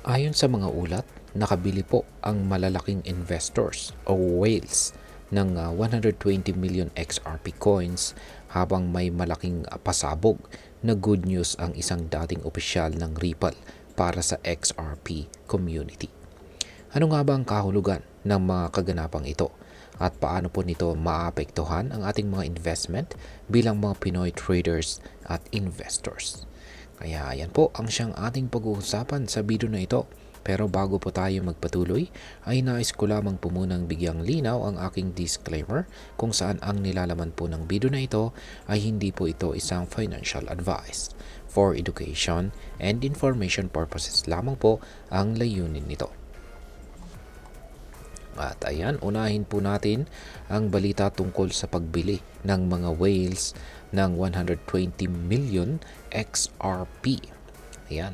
Ayon sa mga ulat, nakabili po ang malalaking investors o whales ng 120 million XRP coins habang may malaking pasabog na good news ang isang dating opisyal ng Ripple para sa XRP community. Ano nga ba ang kahulugan ng mga kaganapang ito? At paano po nito maapektuhan ang ating mga investment bilang mga Pinoy traders at investors? Kaya yan po ang siyang ating pag-uusapan sa video na ito. Pero bago po tayo magpatuloy, ay nais ko lamang po munang bigyang linaw ang aking disclaimer kung saan ang nilalaman po ng video na ito ay hindi po ito isang financial advice. For education and information purposes lamang po ang layunin nito. At ayan, unahin po natin ang balita tungkol sa pagbili ng mga whales ng 120 million XRP. Ayan.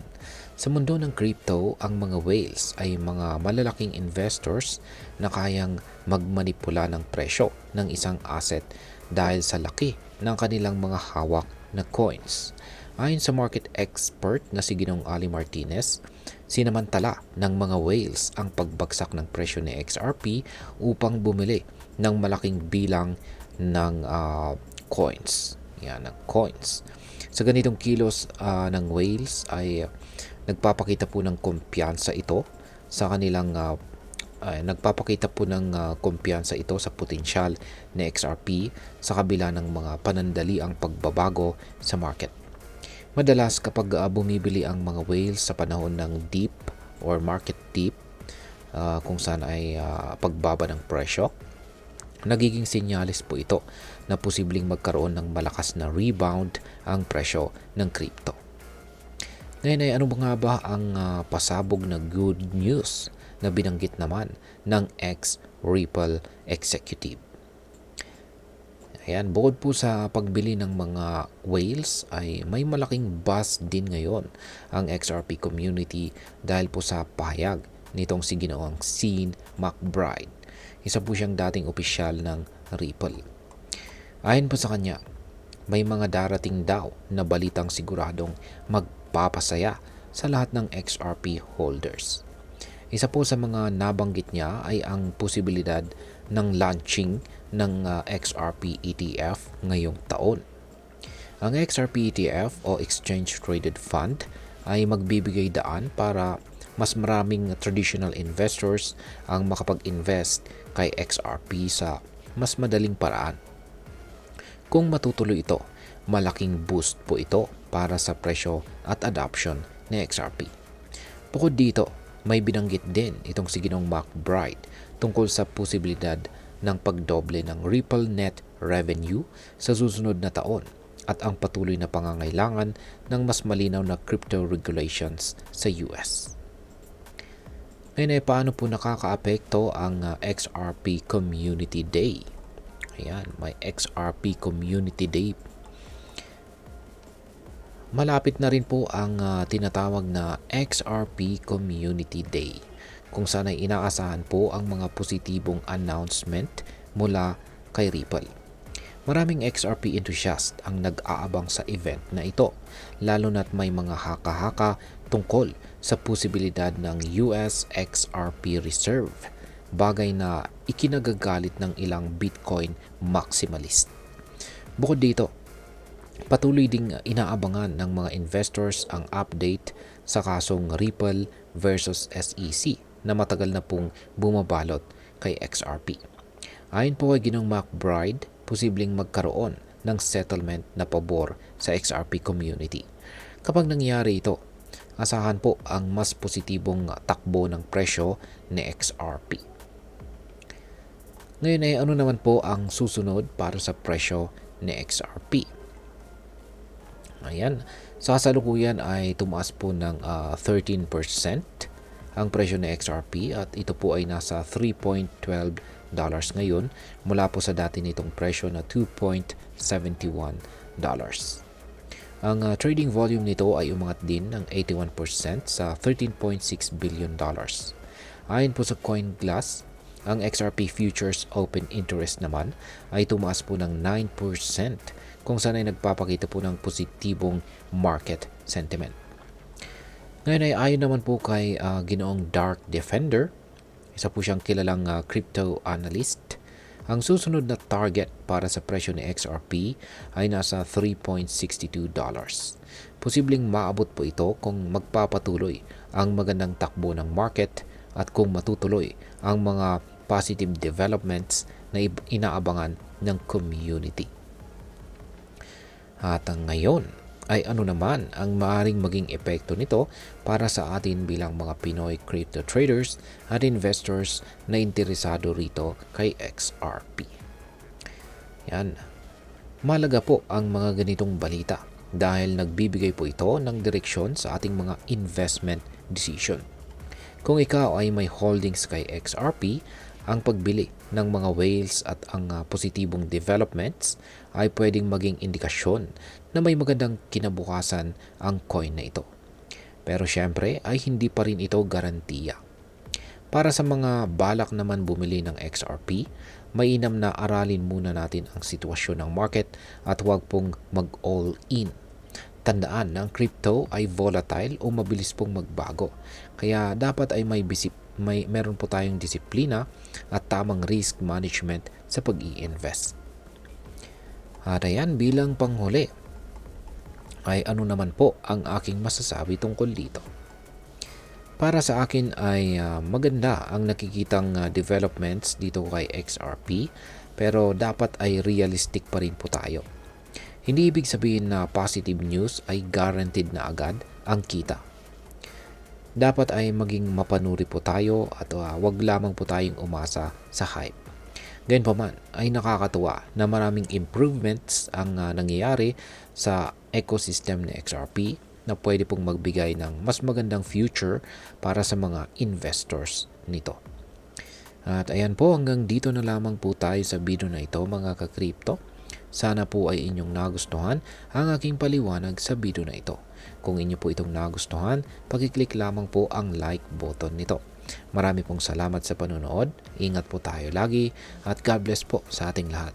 Sa mundo ng crypto, ang mga whales ay mga malalaking investors na kayang magmanipula ng presyo ng isang asset dahil sa laki ng kanilang mga hawak na coins. Ayon sa market expert na si Ginong Ali Martinez, sinamantala ng mga whales ang pagbagsak ng presyo ni XRP upang bumili ng malaking bilang ng coins. Yan, ng coins. Sa ganitong kilos ng whales ay nagpapakita po ng kumpiyansa ito sa kanilang nagpapakita po ng kumpiyansa ito sa potensyal ni XRP sa kabila ng mga panandaliang pagbabago sa market. Madalas kapag bumibili ang mga whales sa panahon ng dip or market dip, kung saan ay pagbaba ng presyo, nagiging sinyalis po ito na posibleng magkaroon ng malakas na rebound ang presyo ng crypto. Ngayon ay ano ba nga ba ang pasabog na good news na binanggit naman ng ex-Ripple executive? Ayan, bukod po sa pagbili ng mga whales ay may malaking buzz din ngayon ang XRP community dahil po sa pahayag nitong si Ginoong Sean McBride. Isa po siyang dating opisyal ng Ripple. Ayon po sa kanya, may mga darating daw na balitang siguradong magpapasaya sa lahat ng XRP holders. Isa po sa mga nabanggit niya ay ang posibilidad ng launching ng XRP ETF ngayong taon. Ang XRP ETF o Exchange Traded Fund ay magbibigay daan para mas maraming traditional investors ang makapag-invest kay XRP sa mas madaling paraan. Kung matutuloy ito, malaking boost po ito para sa presyo at adoption ni XRP. Bukod dito, may binanggit din itong si Ginong McBride tungkol sa posibilidad ng pagdoble ng Ripple net revenue sa susunod na taon at ang patuloy na pangangailangan ng mas malinaw na crypto regulations sa US. Ngayon ay paano po nakakaapekto ang XRP Community Day? Ayan, may XRP Community Day. Malapit na rin po ang tinatawag na XRP Community Day, kung saan ay inaasahan po ang mga positibong announcement mula kay Ripple. Maraming XRP enthusiast ang nag-aabang sa event na ito, lalo na't may mga haka-haka tungkol sa posibilidad ng US XRP Reserve, bagay na ikinagagalit ng ilang Bitcoin maximalist. Bukod dito, patuloy ding inaabangan ng mga investors ang update sa kasong Ripple versus SEC na matagal na pong bumabalot kay XRP. Ayon po kay Ginong McBride, posibleng magkaroon ng settlement na pabor sa XRP community. Kapag nangyari ito, asahan po ang mas positibong takbo ng presyo ni XRP. Ngayon ay ano naman po ang susunod para sa presyo ni XRP? Ayan, sa kasalukuyan ay tumaas po ng 13% ang presyo ng XRP at ito po ay nasa $3.12 ngayon mula po sa dati nitong presyo na $2.71. Ang trading volume nito ay umangat din ng 81% sa $13.6 billion. Ayon po sa CoinGlass, ang XRP Futures Open Interest naman ay tumaas po ng 9% kung saan ay nagpapakita po ng positibong market sentiment. Ngayon ay ayon naman po kay Ginoong Dark Defender, isa po siyang kilalang crypto analyst. Ang susunod na target para sa presyo ni XRP ay nasa $3.62. Posibleng maabot po ito kung magpapatuloy ang magandang takbo ng market at kung matutuloy ang mga positive developments na inaabangan ng community. At ngayon ay ano naman ang maaaring maging epekto nito para sa atin bilang mga Pinoy crypto traders at investors na interesado rito kay XRP. Yan. Malaga po ang mga ganitong balita dahil nagbibigay po ito ng direksyon sa ating mga investment decision. Kung ikaw ay may holdings kay XRP, ang pagbili ng mga whales at ang positibong developments ay pwedeng maging indikasyon na may magandang kinabukasan ang coin na ito. Pero syempre ay hindi pa rin ito garantiya. Para sa mga balak naman bumili ng XRP, mainam na aralin muna natin ang sitwasyon ng market at huwag pong mag-all in. Tandaan na ang crypto ay volatile o mabilis pong magbago. Kaya dapat ay meron po tayong disiplina at tamang risk management sa pag-i-invest. At ayan, bilang panghuli, ay ano naman po ang aking masasabi tungkol dito. Para sa akin ay maganda ang nakikitang developments dito kay XRP, pero dapat ay realistic pa rin po tayo. Hindi ibig sabihin na positive news ay guaranteed na agad ang kita. Dapat ay maging mapanuri po tayo at wag lamang po tayong umasa sa hype. Gayunpaman ay nakakatuwa na maraming improvements ang nangyayari sa ecosystem ni XRP na pwede pong magbigay ng mas magandang future para sa mga investors nito. At ayan po, hanggang dito na lamang po tayo sa video na ito mga ka-crypto. Sana po ay inyong nagustuhan ang aking paliwanag sa video na ito. Kung inyo po itong nagustuhan, pakiclick lamang po ang like button nito. Marami pong salamat sa panonood. Ingat po tayo lagi at God bless po sa ating lahat.